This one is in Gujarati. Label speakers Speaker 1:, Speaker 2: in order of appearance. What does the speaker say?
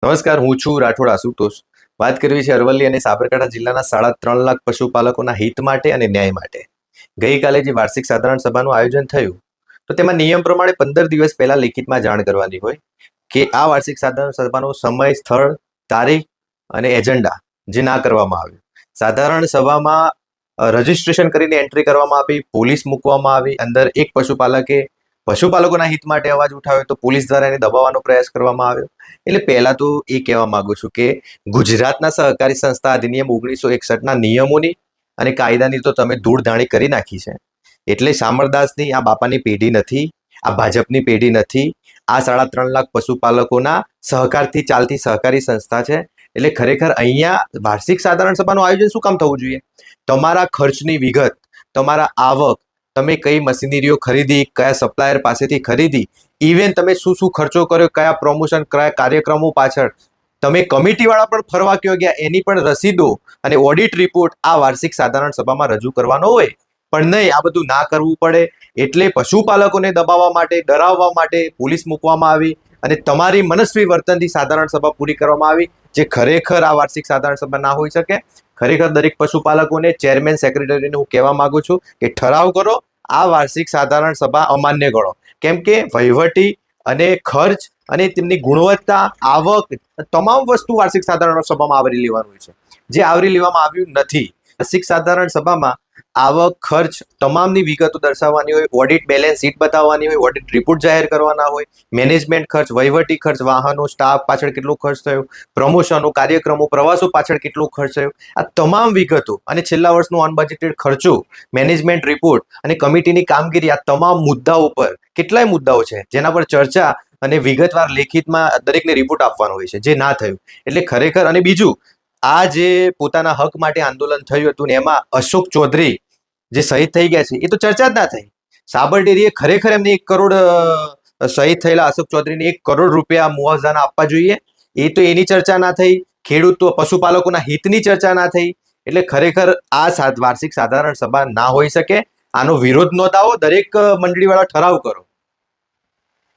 Speaker 1: નમસ્કાર, હું છું રાઠોડ આશુતોષ. વાત કરવી છે અરવલ્લી અને સાબરકાંઠા જિલ્લાના 3.5 લાખ પશુપાલકોના હિત માટે અને ન્યાય માટે. ગઈકાલે જે વાર્ષિક સાધારણ સભાનું આયોજન થયું, તો તેમાં નિયમ પ્રમાણે 15 દિવસ પહેલા લેખિતમાં જાણ કરવાની હોય કે આ વાર્ષિક સાધારણ સભાનો સમય, સ્થળ, તારીખ અને એજન્ડા જે ના કરવામાં આવ્યું. સાધારણ સભામાં રજીસ્ટ્રેશન કરીને એન્ટ્રી કરવામાં આવી, પોલીસ મૂકવામાં આવી. અંદર એક પશુપાલકોના હિત માટે અવાજ ઉઠાવ્યો તો પોલીસ દ્વારા એને દબાવવાનો પ્રયાસ કરવામાં આવ્યો. એટલે પહેલા તો એ કહેવા માંગુ છું કે ગુજરાતના સહકારી સંસ્થા અધિનિયમ 1961ના નિયમોની અને કાયદાની તો તમે ધૂળધાણી કરી નાખી છે. એટલે શામળદાસની આ બાપાની પેઢી નથી, આ ભાજપની પેઢી નથી, આ 3.5 લાખ પશુપાલકોના સહકારથી ચાલતી સહકારી સંસ્થા છે. એટલે ખરેખર અહીંયા વાર્ષિક સાધારણ સભાનું આયોજન શું કામ થવું જોઈએ? તમારા ખર્ચની વિગત, તમારા આવક, તમે કઈ મશીનરીઓ ખરીદી, કયા સપ્લાયર પાસેથી ખરીદી, ઇવેન તમે શું શું ખર્ચો કર્યો, કયા પ્રમોશન, કયા કાર્યક્રમો પાછળ તમે કમિટીવાળા પણ ફરવા કયો ગયા, એની પણ રસીદો અને ઓડિટ રિપોર્ટ આ વાર્ષિક સાધારણ સભામાં રજૂ કરવાનો હોય. પણ નહીં, આ બધું ના કરવું પડે. એટલે પશુપાલકોને દબાવવા માટે, ડરાવવા માટે પોલીસ મૂકવામાં આવી અને તમારી મનસ્વી વર્તનથી સાધારણ સભા પૂરી કરવામાં આવી, જે ખરેખર આ વાર્ષિક સાધારણ સભા ના હોઈ શકે. ખરેખર દરેક પશુપાલકોને, ચેરમેન, સેક્રેટરીને હું કહેવા માંગુ છું કે ઠરાવ કરો, આ વાર્ષિક સાધારણ સભા અમાન્ય ગણો. કેમ કે વહીવટી અને ખર્ચ અને તેમની ગુણવત્તા, આવક, તમામ વસ્તુ વાર્ષિક સાધારણ સભામાં આવરી લેવાનું હોય છે, જે આવરી લેવામાં આવ્યું નથી. વાર્ષિક સાધારણ સભામાં આવક, ખર્ચ તમામની વિગતો દર્શાવવાની હોય, ઓડિટ બેલેન્સ શીટ બતાવવાની હોય, ઓડિટ રિપોર્ટ જાહેર કરવાના હોય, મેનેજમેન્ટ ખર્ચ, વહીવટી ખર્ચ, વાહનો, સ્ટાફ પાછળ કેટલો ખર્ચ થયો, પ્રમોશનો, કાર્યક્રમો, પ્રવાસો પાછળ કેટલો ખર્ચ થયો, આ તમામ વિગતો અને છેલ્લા વર્ષનો અનબજેટેડ ખર્ચો, મેનેજમેન્ટ રિપોર્ટ અને કમિટીની કામગીરી, આ તમામ મુદ્દાઓ પર કેટલાય મુદ્દાઓ છે જેના પર ચર્ચા અને વિગતવાર લેખિતમાં દરેકને રિપોર્ટ આપવાનો હોય છે, જે ના થયું. એટલે ખરેખર, અને બીજું, આ જે પોતાના હક માટે આંદોલન થયું હતું ને એમાં અશોક ચૌધરી જે શહીદ થઈ ગયા છે, એ તો ચર્ચા જ ના થઈ. સાબર ડેરીએ ખરેખર એમને 1 કરોડ શહીદ થયેલા અશોક ચૌધરીને 1 કરોડ રૂપિયા મુઆવઝાના આપવા જોઈએ, એ તો એની ચર્ચા ના થઈ. ખેડૂતો, પશુપાલકોના હિતની ચર્ચા ના થઈ. એટલે ખરેખર આ વાર્ષિક સાધારણ સભા ના હોઈ શકે. આનો વિરોધ નોંધાવો, દરેક મંડળીવાળા ઠરાવ કરો.